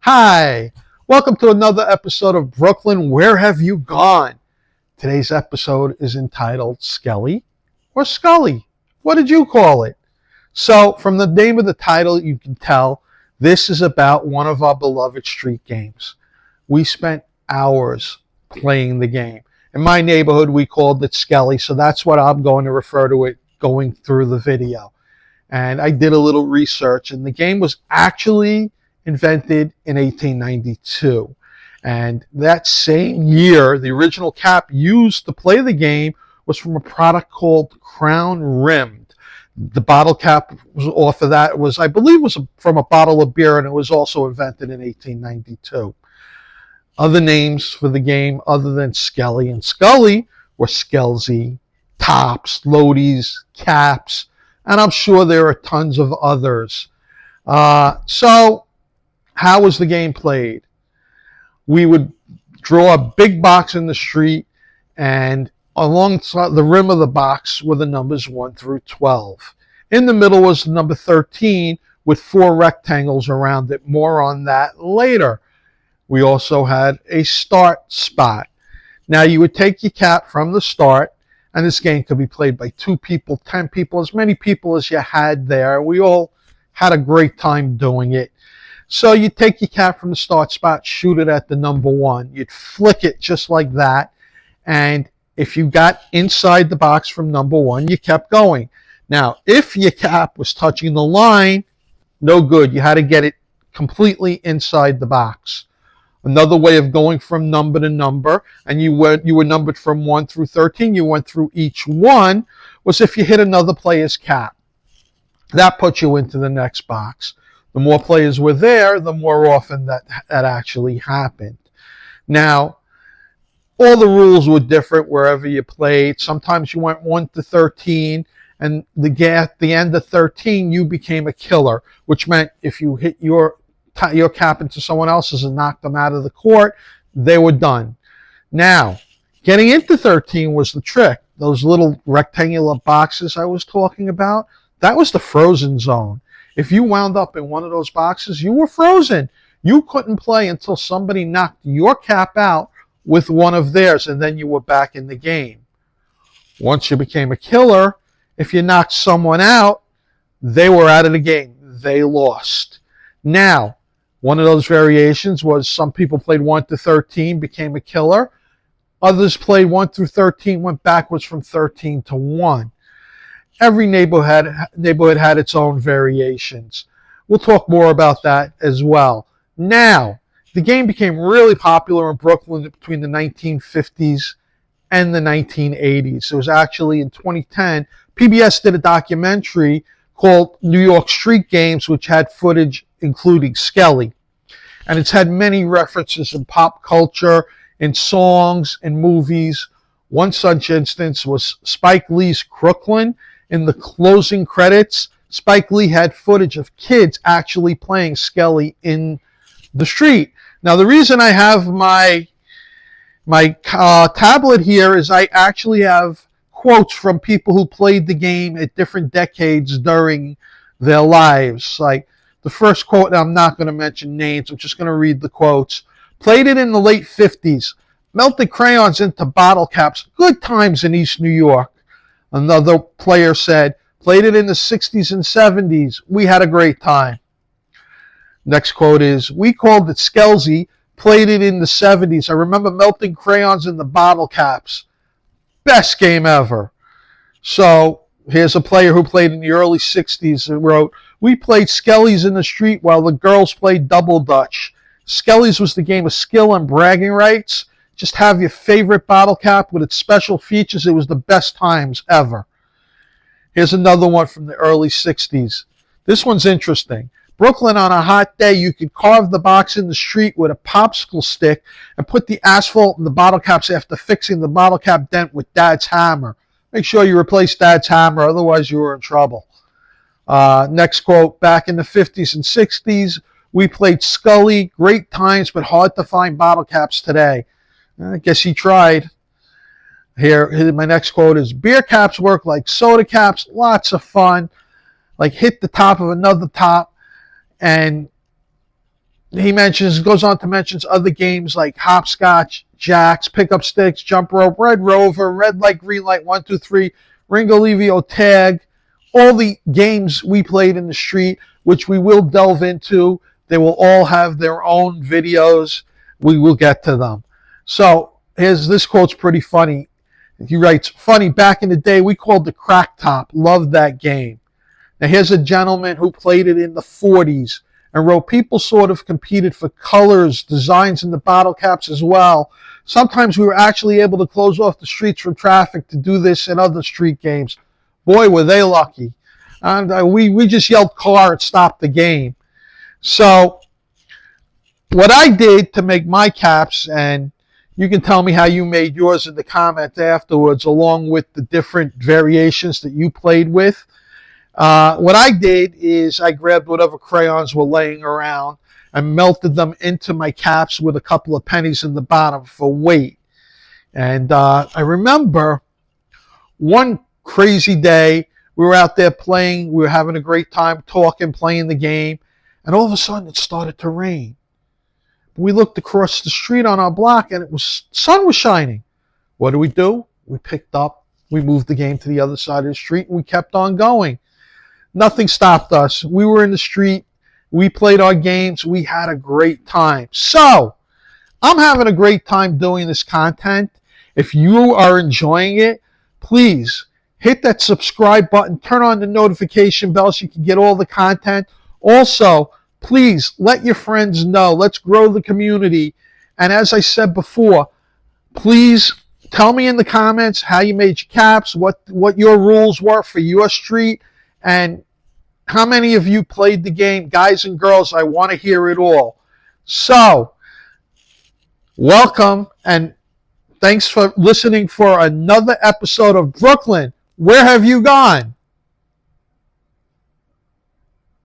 Hi, welcome to another episode of Brooklyn. Where have you gone? Today's episode is entitled Skelly or Skully. What did you call it? So, from the name of the title, you can tell this is about one of our beloved street games. We spent hours playing the game. In my neighborhood, we called it Skelly, so that's what I'm going to refer to it going through the video. And I did a little research, and the game was actually invented in 1892. And that same year, the original cap used to play the game was from a product called Crown Rimmed. The bottle cap was off of that. It was, I believe, was from a bottle of beer, and it was also invented in 1892. Other names for the game other than Skelly and Skully were Skelsy, Tops, Loadies, Caps, and I'm sure there are tons of others. So how was the game played? We would draw a big box in the street, and alongside the rim of the box were the numbers 1 through 12. In the middle was the number 13 with 4 rectangles around it. More on that later. We also had a start spot. Now you would take your cap from the start, and this game could be played by 2 people, 10 people, as many people as you had there. We all had a great time doing it. So you take your cap from the start spot, shoot it at the number 1. You'd flick it just like that. And if you got inside the box from number 1, you kept going. Now, if your cap was touching the line, no good. You had to get it completely inside the box. Another way of going from number to number, and you were numbered from 1 through 13, you went through each one, was if you hit another player's cap. That put you into the next box. The more players were there, the more often that actually happened. Now, all the rules were different wherever you played. Sometimes you went 1 to 13, and at the end of 13, you became a killer, which meant if you hit your cap into someone else's and knocked them out of the court, they were done. Now, getting into 13 was the trick. Those little rectangular boxes I was talking about, that was the frozen zone. If you wound up in one of those boxes, you were frozen. You couldn't play until somebody knocked your cap out with one of theirs, and then you were back in the game. Once you became a killer, if you knocked someone out, they were out of the game. They lost. Now, one of those variations was some people played 1 to 13, became a killer. Others played 1 through 13, went backwards from 13 to 1. Every neighborhood had its own variations. We'll talk more about that as well. Now, the game became really popular in Brooklyn between the 1950s and the 1980s. It was actually in 2010, PBS did a documentary called New York Street Games, which had footage including Skelly. And it's had many references in pop culture, in songs, in movies. One such instance was Spike Lee's Crooklyn. In the closing credits, Spike Lee had footage of kids actually playing Skelly in the street. Now, the reason I have my tablet here is I actually have quotes from people who played the game at different decades during their lives. Like the first quote, and I'm not going to mention names, I'm just going to read the quotes. Played it in the late 50s. Melted crayons into bottle caps. Good times in East New York. Another player said, played it in the 60s and 70s. We had a great time. Next quote is, we called it Skelsy, played it in the 70s. I remember melting crayons in the bottle caps. Best game ever. So here's a player who played in the early 60s and wrote, we played Skellies in the street while the girls played double dutch. Skellies was the game of skill and bragging rights. Just have your favorite bottle cap with its special features. It was the best times ever. Here's another one from the early 60s. This one's interesting. Brooklyn, on a hot day, you could carve the box in the street with a popsicle stick and put the asphalt in the bottle caps after fixing the bottle cap dent with Dad's hammer. Make sure you replace Dad's hammer, otherwise you were in trouble. Next quote, back in the 50s and 60s, we played Skully. Great times, but hard to find bottle caps today. I guess he tried. Here, my next quote is, beer caps work like soda caps, lots of fun. Like hit the top of another top, and he goes on to mentions other games like hopscotch, jacks, pickup sticks, jump rope, red rover, red light, green light, 1, 2, 3, Ringo Levio tag, all the games we played in the street, which we will delve into. They will all have their own videos. We will get to them. So here's this quote's pretty funny. He writes, funny, back in the day, we called the crack top. Loved that game. Now here's a gentleman who played it in the 40s and wrote, people sort of competed for colors, designs in the bottle caps as well. Sometimes we were actually able to close off the streets from traffic to do this in other street games. Boy, were they lucky. And we just yelled car and stopped the game. So what I did to make my caps, and you can tell me how you made yours in the comments afterwards, along with the different variations that you played with. What I did is I grabbed whatever crayons were laying around and melted them into my caps with a couple of pennies in the bottom for weight. And I remember one crazy day, we were out there playing, we were having a great time talking, playing the game, and all of a sudden it started to rain. We looked across the street on our block and sun was shining. What do? We picked up, we moved the game to the other side of the street, and we kept on going. Nothing stopped us. We were in the street, we played our games, we had a great time. So, I'm having a great time doing this content. If you are enjoying it, please hit that subscribe button, turn on the notification bell so you can get all the content. Also, please let your friends know. Let's grow the community. And as I said before, please tell me in the comments how you made your caps, what your rules were for your street, and how many of you played the game. Guys and girls, I want to hear it all. So, welcome, and thanks for listening for another episode of Brooklyn. Where have you gone?